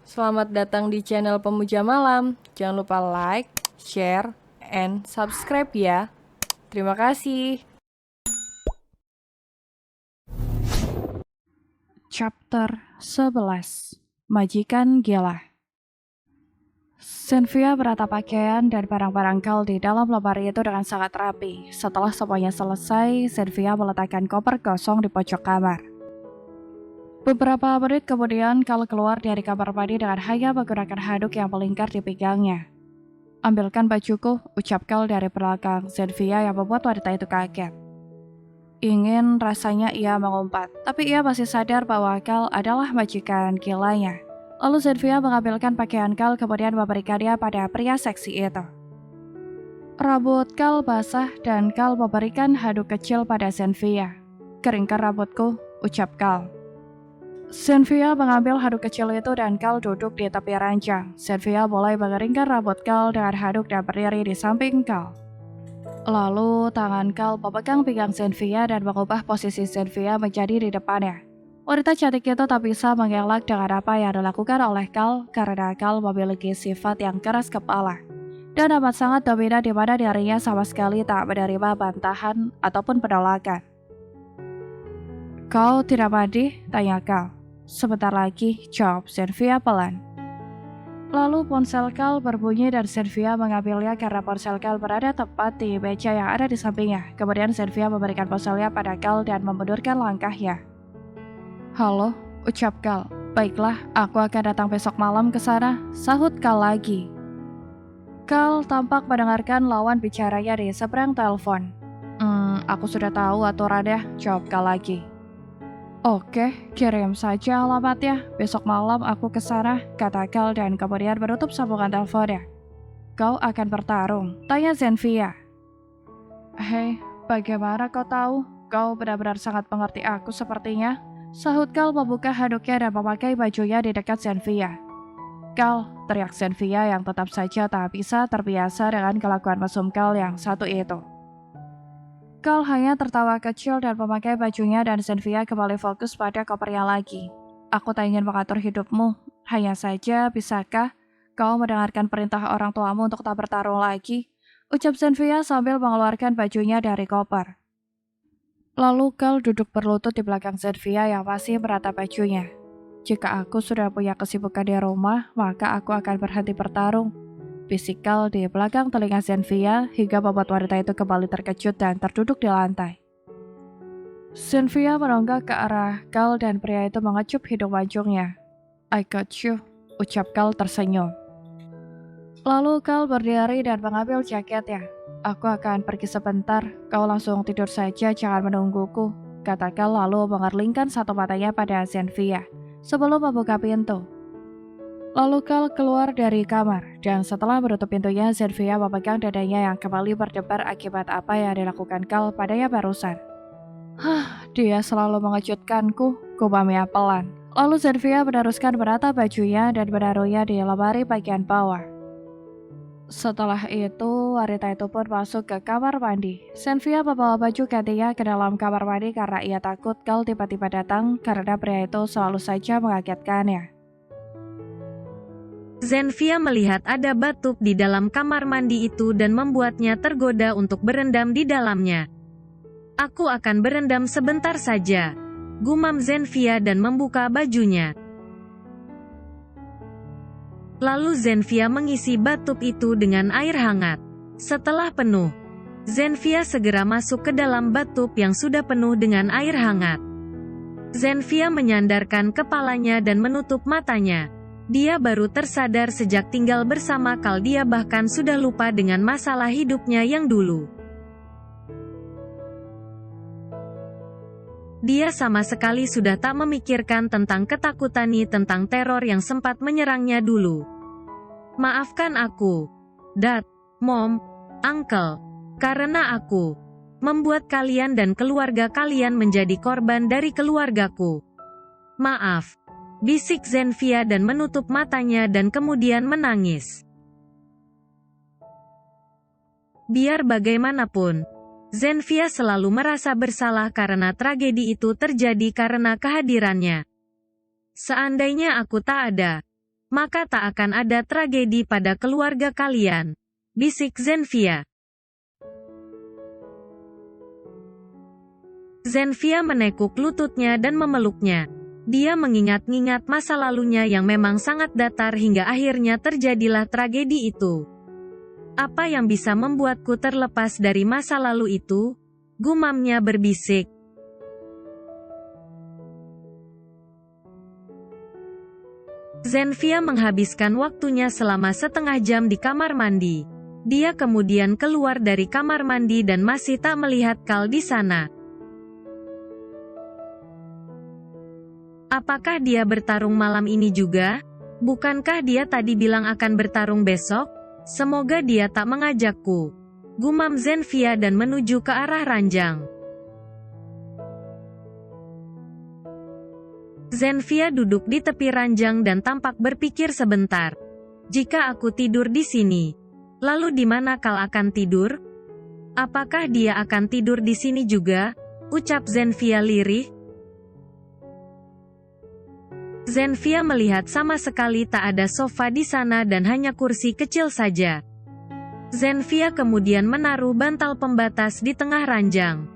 Selamat datang di channel Pemuja Malam. Jangan lupa like, share, and subscribe ya. Terima kasih. Chapter 11 Majikan Gila. Cynthia berata pakaian dan barang-barang Cal di dalam lemari itu dengan sangat rapi. Setelah semuanya selesai, Cynthia meletakkan koper kosong di pojok kamar. Beberapa menit kemudian, Cal keluar dari kamar mandi dengan hanya menggunakan handuk yang melingkar di pinggangnya. "Ambilkan bajuku," ucap Cal dari belakang Cynthia yang membuat wanita itu kaget. Ingin rasanya ia mengumpat, tapi ia masih sadar bahwa Cal adalah majikan gilanya. Lalu Cynthia mengambilkan pakaian Cal kemudian memberikannya pada pria seksi itu. Rambut Cal basah dan Cal memberikan handuk kecil pada Cynthia. "Keringkan rambutku," ucap Cal. Cynthia mengambil handuk kecil itu dan Cal duduk di tepi ranjang. Cynthia mulai mengeringkan rambut Cal dengan handuk dan berdiri di samping Cal. Lalu tangan Cal memegang pinggang Cynthia dan mengubah posisi Cynthia menjadi di depannya. Wanita cantik itu tak bisa mengelak dengan apa yang dilakukan oleh Cal karena Cal memiliki sifat yang keras kepala dan amat sangat dominan di mana dirinya sama sekali tak menerima bantahan ataupun penolakan. "Kau tidak mandi?" tanya Cal. "Sebentar lagi," jawab Cynthia pelan. Lalu ponsel Cal berbunyi dan Cynthia mengambilnya karena ponsel Cal berada tepat di meja yang ada di sampingnya. Kemudian Cynthia memberikan ponselnya pada Cal dan memundurkan langkahnya. "Halo," ucap Cal. "Baiklah, aku akan datang besok malam ke sana," sahut Cal lagi. Cal tampak mendengarkan lawan bicaranya di seberang telepon. Aku sudah tahu aturannya," jawab Cal lagi. "Oke, kirim saja alamatnya. Besok malam aku ke sana," kata Cal dan kemudian menutup sambungan teleponnya. "Kau akan bertarung?" tanya Cynthia. "Hei, bagaimana kau tahu? Kau benar-benar sangat mengerti aku sepertinya," sahut Cal membuka handuknya dan memakai bajunya di dekat Cynthia. "Cal," teriak Cynthia yang tetap saja tak bisa terbiasa dengan kelakuan mesum Cal yang satu itu. Cal hanya tertawa kecil dan memakai bajunya dan Cynthia kembali fokus pada kopernya lagi. "Aku tak ingin mengatur hidupmu. Hanya saja, bisakah kau mendengarkan perintah orang tuamu untuk tak bertarung lagi?" ucap Cynthia sambil mengeluarkan bajunya dari koper. Lalu Cal duduk berlutut di belakang Cynthia yang masih merata bajunya. "Jika aku sudah punya kesibukan di rumah, maka aku akan berhenti bertarung," bisik Cal di belakang telinga Cynthia hingga membuat wanita itu kembali terkejut dan terduduk di lantai. Cynthia menonggak ke arah Cal dan pria itu mengecup hidung mancungnya. "I got you," ucap Cal tersenyum. Lalu Cal berdiri dan mengambil jaketnya. "Aku akan pergi sebentar, kau langsung tidur saja, jangan menungguku," kata Cal lalu mengerlingkan satu matanya pada Cynthia sebelum membuka pintu. Lalu Cal keluar dari kamar, dan setelah menutup pintunya, Cynthia memegang dadanya yang kembali berdebar akibat apa yang dilakukan Cal padanya barusan. Dia selalu mengejutkanku," gumamnya pelan. Lalu Cynthia meneruskan menata bajunya dan menaruhnya di lemari bagian bawah. Setelah itu, wanita itu pun masuk ke kamar mandi. Cynthia membawa baju gantinya ke dalam kamar mandi karena ia takut Cal tiba-tiba datang karena pria itu selalu saja mengagetkannya. Cynthia melihat ada bathtub di dalam kamar mandi itu dan membuatnya tergoda untuk berendam di dalamnya. "Aku akan berendam sebentar saja," gumam Cynthia dan membuka bajunya. Lalu Cynthia mengisi bathtub itu dengan air hangat. Setelah penuh, Cynthia segera masuk ke dalam bathtub yang sudah penuh dengan air hangat. Cynthia menyandarkan kepalanya dan menutup matanya. Dia baru tersadar sejak tinggal bersama Cal, dia bahkan sudah lupa dengan masalah hidupnya yang dulu. Dia sama sekali sudah tak memikirkan tentang ketakutan tentang teror yang sempat menyerangnya dulu. "Maafkan aku, Dad, Mom, Uncle, karena aku membuat kalian dan keluarga kalian menjadi korban dari keluargaku. Maaf," bisik Cynthia dan menutup matanya dan kemudian menangis. Biar bagaimanapun, Cynthia selalu merasa bersalah karena tragedi itu terjadi karena kehadirannya. "Seandainya aku tak ada, maka tak akan ada tragedi pada keluarga kalian, bisik Zenfia. Zenfia menekuk lututnya dan memeluknya. Dia mengingat-ingat masa lalunya yang memang sangat datar hingga akhirnya terjadilah tragedi itu. Apa yang bisa membuatku terlepas dari masa lalu itu? Gumamnya berbisik. Zenfia menghabiskan waktunya selama setengah jam di kamar mandi. Dia kemudian keluar dari kamar mandi dan masih tak melihat Kal di sana. Apakah dia bertarung malam ini juga? Bukankah dia tadi bilang akan bertarung besok? Semoga dia tak mengajakku. Gumam Zenfia dan menuju ke arah ranjang. Zenfia duduk di tepi ranjang dan tampak berpikir sebentar. Jika aku tidur di sini, lalu di mana Kal akan tidur? Apakah dia akan tidur di sini juga? Ucap Zenfia lirih. Zenfia melihat sama sekali tak ada sofa di sana dan hanya kursi kecil saja. Zenfia kemudian menaruh bantal pembatas di tengah ranjang.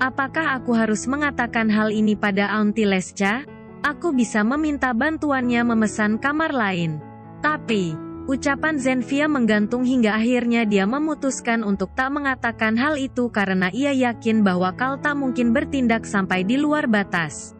Apakah aku harus mengatakan hal ini pada Auntie Lesca? Aku bisa meminta bantuannya memesan kamar lain. Tapi, ucapan Zenfia menggantung hingga akhirnya dia memutuskan untuk tak mengatakan hal itu karena ia yakin bahwa Kal tak mungkin bertindak sampai di luar batas.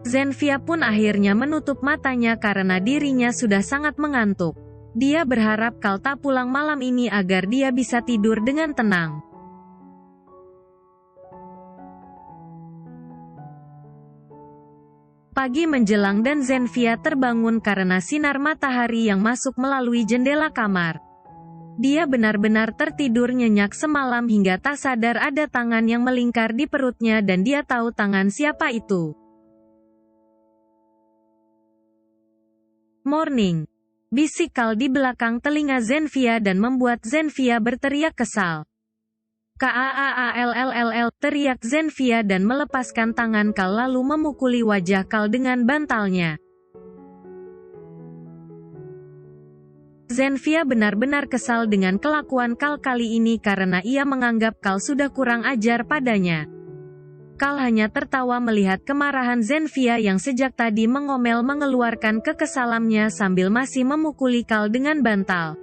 Zenfia pun akhirnya menutup matanya karena dirinya sudah sangat mengantuk. Dia berharap Kal tak pulang malam ini agar dia bisa tidur dengan tenang. Pagi menjelang dan Zenfia terbangun karena sinar matahari yang masuk melalui jendela kamar. Dia benar-benar tertidur nyenyak semalam hingga tak sadar ada tangan yang melingkar di perutnya dan dia tahu tangan siapa itu. Morning, bisik Kal di belakang telinga Zenfia dan membuat Zenfia berteriak kesal. Kaallll, teriak Zenfia dan melepaskan tangan Kal lalu memukuli wajah Kal dengan bantalnya. Zenfia benar-benar kesal dengan kelakuan Kal kali ini karena ia menganggap Kal sudah kurang ajar padanya. Kal hanya tertawa melihat kemarahan Zenfia yang sejak tadi mengomel mengeluarkan kekesalannya sambil masih memukuli Kal dengan bantal.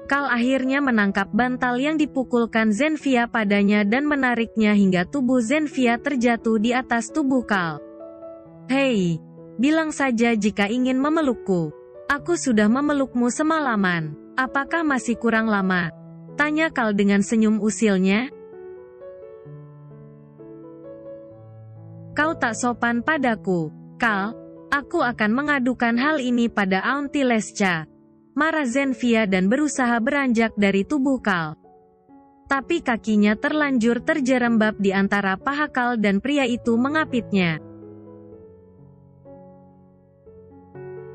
Kal akhirnya menangkap bantal yang dipukulkan Zenfia padanya dan menariknya hingga tubuh Zenfia terjatuh di atas tubuh Kal. Hei, bilang saja jika ingin memelukku. Aku sudah memelukmu semalaman. Apakah masih kurang lama? Tanya Kal dengan senyum usilnya. Kau tak sopan padaku, Kal. Aku akan mengadukan hal ini pada Auntie Lesca. Marah Zenfia dan berusaha beranjak dari tubuh Kal. Tapi kakinya terlanjur terjerembab di antara paha Kal dan pria itu mengapitnya.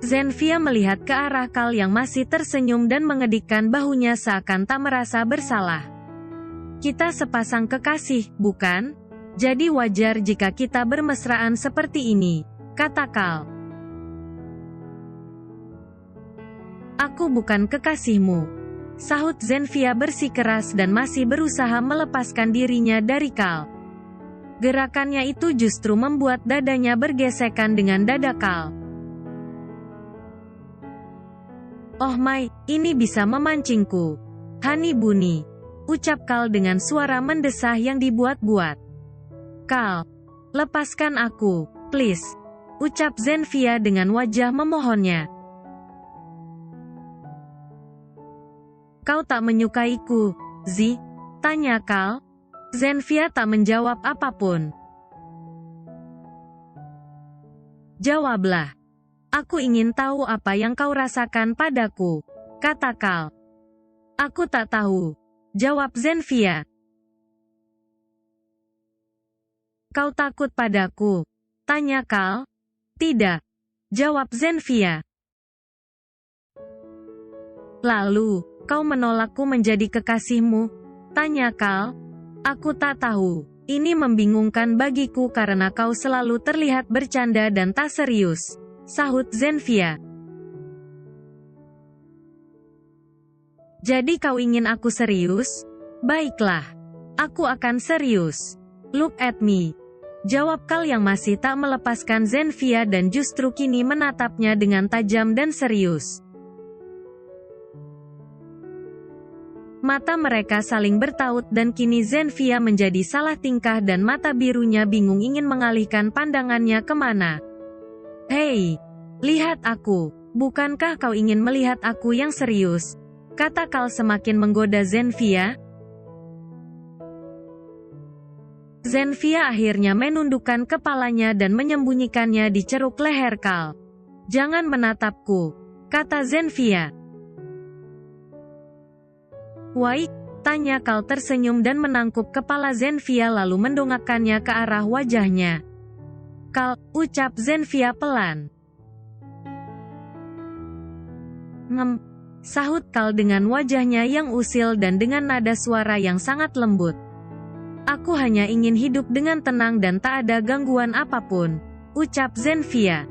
Zenfia melihat ke arah Kal yang masih tersenyum dan mengedikkan bahunya seakan tak merasa bersalah. Kita sepasang kekasih, bukan? Jadi wajar jika kita bermesraan seperti ini, kata Kal. Aku bukan kekasihmu, sahut Zenfia bersikeras dan masih berusaha melepaskan dirinya dari Kal. Gerakannya itu justru membuat dadanya bergesekan dengan dada Kal. Oh my, ini bisa memancingku. Hani Buni, ucap Kal dengan suara mendesah yang dibuat-buat. Kal, lepaskan aku, please, ucap Zenfia dengan wajah memohonnya. Kau tak menyukaiku, Zi? Tanya Kal. Zenfia tak menjawab apapun. Jawablah. Aku ingin tahu apa yang kau rasakan padaku, kata Kal. Aku tak tahu, jawab Zenfia. Kau takut padaku? Tanya Kal. Tidak, jawab Zenfia. Lalu, kau menolakku menjadi kekasihmu? Tanya Kal. Aku tak tahu. Ini membingungkan bagiku karena kau selalu terlihat bercanda dan tak serius, sahut Zenfia. Jadi kau ingin aku serius? Baiklah. Aku akan serius. Look at me. Jawab Carl yang masih tak melepaskan Zenfia dan justru kini menatapnya dengan tajam dan serius. Mata mereka saling bertaut dan kini Zenfia menjadi salah tingkah dan mata birunya bingung ingin mengalihkan pandangannya kemana. Hei, lihat aku. Bukankah kau ingin melihat aku yang serius? Kata Carl semakin menggoda Zenfia. Zenfia akhirnya menundukkan kepalanya dan menyembunyikannya di ceruk leher Carl. Jangan menatapku, kata Zenfia. Why? Tanya Carl tersenyum dan menangkup kepala Zenfia lalu mendongakkannya ke arah wajahnya. Carl, ucap Zenfia pelan. Sahut Carl dengan wajahnya yang usil dan dengan nada suara yang sangat lembut. Aku hanya ingin hidup dengan tenang dan tak ada gangguan apapun, ucap Zenfia.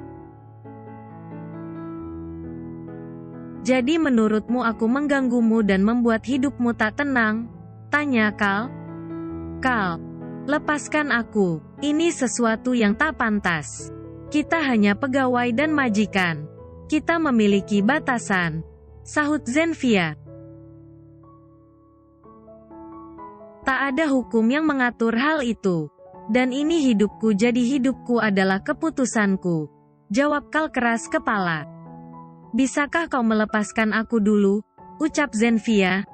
Jadi menurutmu aku mengganggumu dan membuat hidupmu tak tenang? Tanya Carl. Carl, lepaskan aku. Ini sesuatu yang tak pantas. Kita hanya pegawai dan majikan. Kita memiliki batasan, sahut Zenfia. Tak ada hukum yang mengatur hal itu. Dan ini hidupku jadi hidupku adalah keputusanku. Jawab Carl keras kepala. Bisakah kau melepaskan aku dulu? Ucap Zenfia.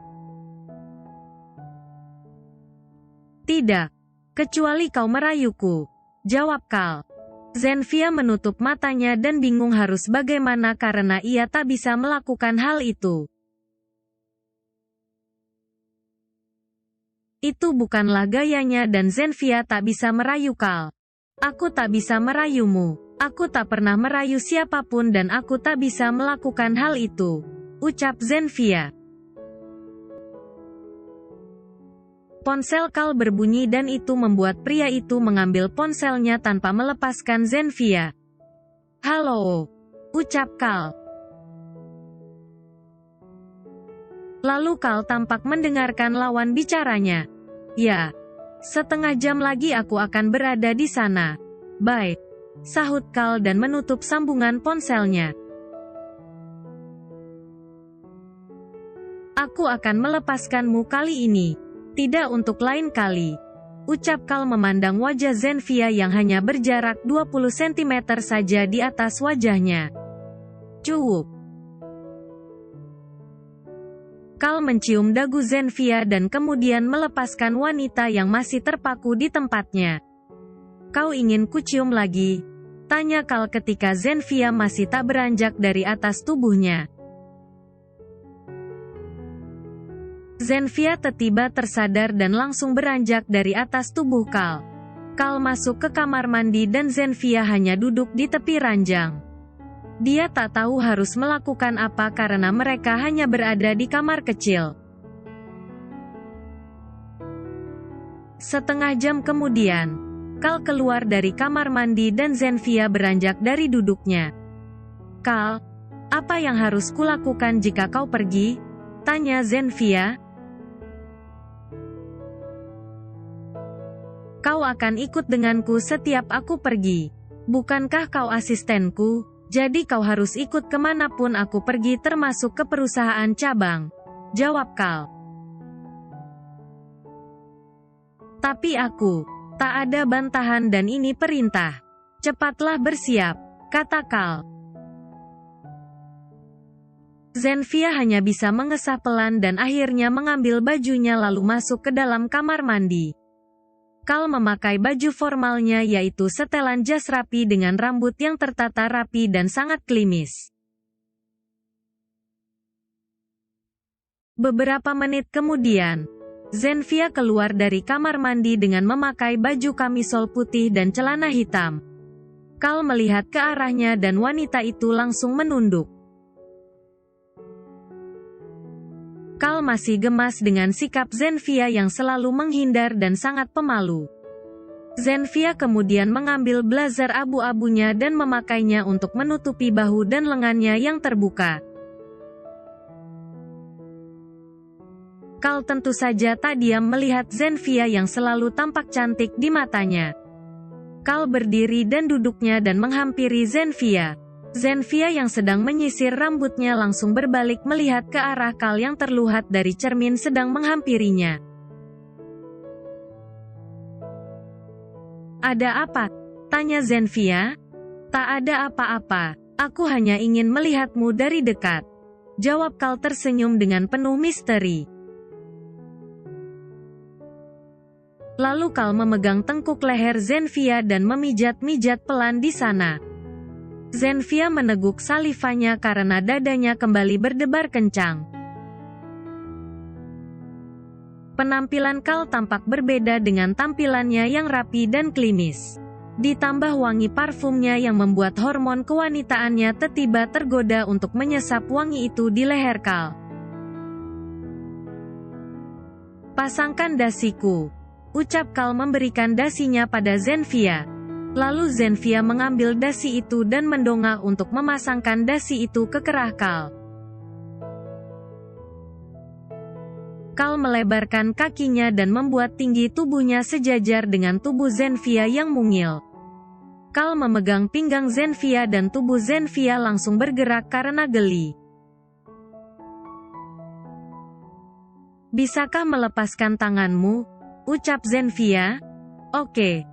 Tidak. Kecuali kau merayuku. Jawab Carl. Zenfia menutup matanya dan bingung harus bagaimana karena ia tak bisa melakukan hal itu. Itu bukanlah gayanya dan Zenfia tak bisa merayu Carl. Aku tak bisa merayumu. Aku tak pernah merayu siapapun dan aku tak bisa melakukan hal itu, ucap Zenfia. Ponsel Carl berbunyi dan itu membuat pria itu mengambil ponselnya tanpa melepaskan Zenfia. Halo, ucap Carl. Lalu Carl tampak mendengarkan lawan bicaranya. Ya, setengah jam lagi aku akan berada di sana. Baik. Sahut Carl dan menutup sambungan ponselnya. Aku akan melepaskanmu kali ini. Tidak untuk lain kali. Ucap Carl memandang wajah Zenfia yang hanya berjarak 20 cm saja di atas wajahnya. Cuup. Carl mencium dagu Zenfia dan kemudian melepaskan wanita yang masih terpaku di tempatnya. Kau ingin kucium lagi? Tanya Carl ketika Zenfia masih tak beranjak dari atas tubuhnya. Zenfia tiba tersadar dan langsung beranjak dari atas tubuh Carl. Carl masuk ke kamar mandi dan Zenfia hanya duduk di tepi ranjang. Dia tak tahu harus melakukan apa karena mereka hanya berada di kamar kecil. Setengah jam kemudian, Carl keluar dari kamar mandi dan Zenfia beranjak dari duduknya. Carl, apa yang harus kulakukan jika kau pergi? Tanya Zenfia. Kau akan ikut denganku setiap aku pergi. Bukankah kau asistenku? Jadi kau harus ikut kemanapun aku pergi termasuk ke perusahaan cabang. Jawab Carl. Tapi aku, tak ada bantahan dan ini perintah. Cepatlah bersiap, kata Carl. Zenfia hanya bisa mengesah pelan dan akhirnya mengambil bajunya lalu masuk ke dalam kamar mandi. Carl memakai baju formalnya yaitu setelan jas rapi dengan rambut yang tertata rapi dan sangat klimis. Beberapa menit kemudian, Zenfia keluar dari kamar mandi dengan memakai baju kamisol putih dan celana hitam. Carl melihat ke arahnya dan wanita itu langsung menunduk. Kal masih gemas dengan sikap Zenfia yang selalu menghindar dan sangat pemalu. Zenfia kemudian mengambil blazer abu-abunya dan memakainya untuk menutupi bahu dan lengannya yang terbuka. Kal tentu saja tak diam melihat Zenfia yang selalu tampak cantik di matanya. Kal berdiri dan duduknya dan menghampiri Zenfia. Zenfia yang sedang menyisir rambutnya langsung berbalik melihat ke arah Kal yang terlihat dari cermin sedang menghampirinya. "Ada apa?" tanya Zenfia. "Tak ada apa-apa, aku hanya ingin melihatmu dari dekat," jawab Kal tersenyum dengan penuh misteri. Lalu Kal memegang tengkuk leher Zenfia dan memijat-mijat pelan di sana. Zenfia meneguk salivanya karena dadanya kembali berdebar kencang. Penampilan Kal tampak berbeda dengan tampilannya yang rapi dan klimis. Ditambah wangi parfumnya yang membuat hormon kewanitaannya tiba-tiba tergoda untuk menyesap wangi itu di leher Kal. "Pasangkan dasiku," ucap Kal memberikan dasinya pada Zenfia. Lalu Zenfia mengambil dasi itu dan mendongak untuk memasangkan dasi itu ke kerah Kal. Kal melebarkan kakinya dan membuat tinggi tubuhnya sejajar dengan tubuh Zenfia yang mungil. Kal memegang pinggang Zenfia dan tubuh Zenfia langsung bergerak karena geli. "Bisakah melepaskan tanganmu?" ucap Zenfia. "Oke,"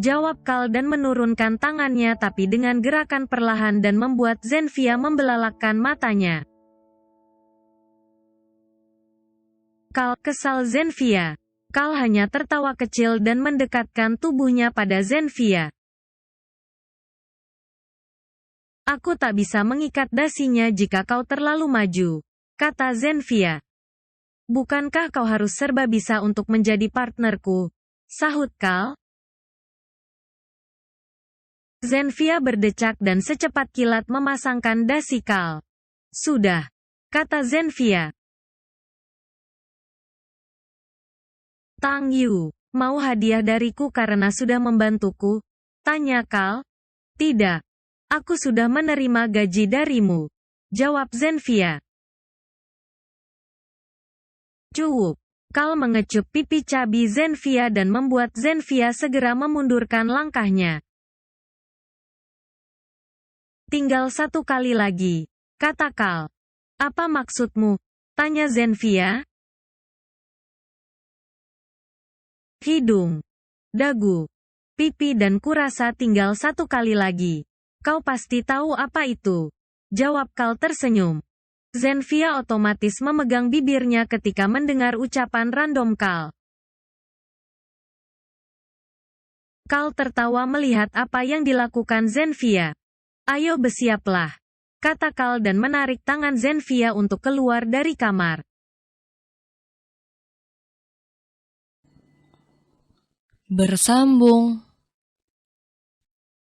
jawab Kal dan menurunkan tangannya tapi dengan gerakan perlahan dan membuat Zenfia membelalakkan matanya. Kal kesal Zenfia. Kal hanya tertawa kecil dan mendekatkan tubuhnya pada Zenfia. "Aku tak bisa mengikat dasinya jika kau terlalu maju," kata Zenfia. "Bukankah kau harus serba bisa untuk menjadi partnerku?" sahut Kal. Zenfia berdecak dan secepat kilat memasangkan dasi Kal. "Sudah," kata Zenfia. "Tang Yu, mau hadiah dariku karena sudah membantuku?" tanya Kal. "Tidak. Aku sudah menerima gaji darimu," jawab Zenfia. "Cukup." Kal mengecup pipi cabi Zenfia dan membuat Zenfia segera memundurkan langkahnya. "Tinggal satu kali lagi," kata Kal. "Apa maksudmu?" tanya Zenfia. "Hidung, dagu, pipi dan kurasa tinggal satu kali lagi. Kau pasti tahu apa itu," jawab Kal tersenyum. Zenfia otomatis memegang bibirnya ketika mendengar ucapan random Kal. Kal tertawa melihat apa yang dilakukan Zenfia. "Ayo bersiaplah," kata Kal dan menarik tangan Zenfia untuk keluar dari kamar. Bersambung.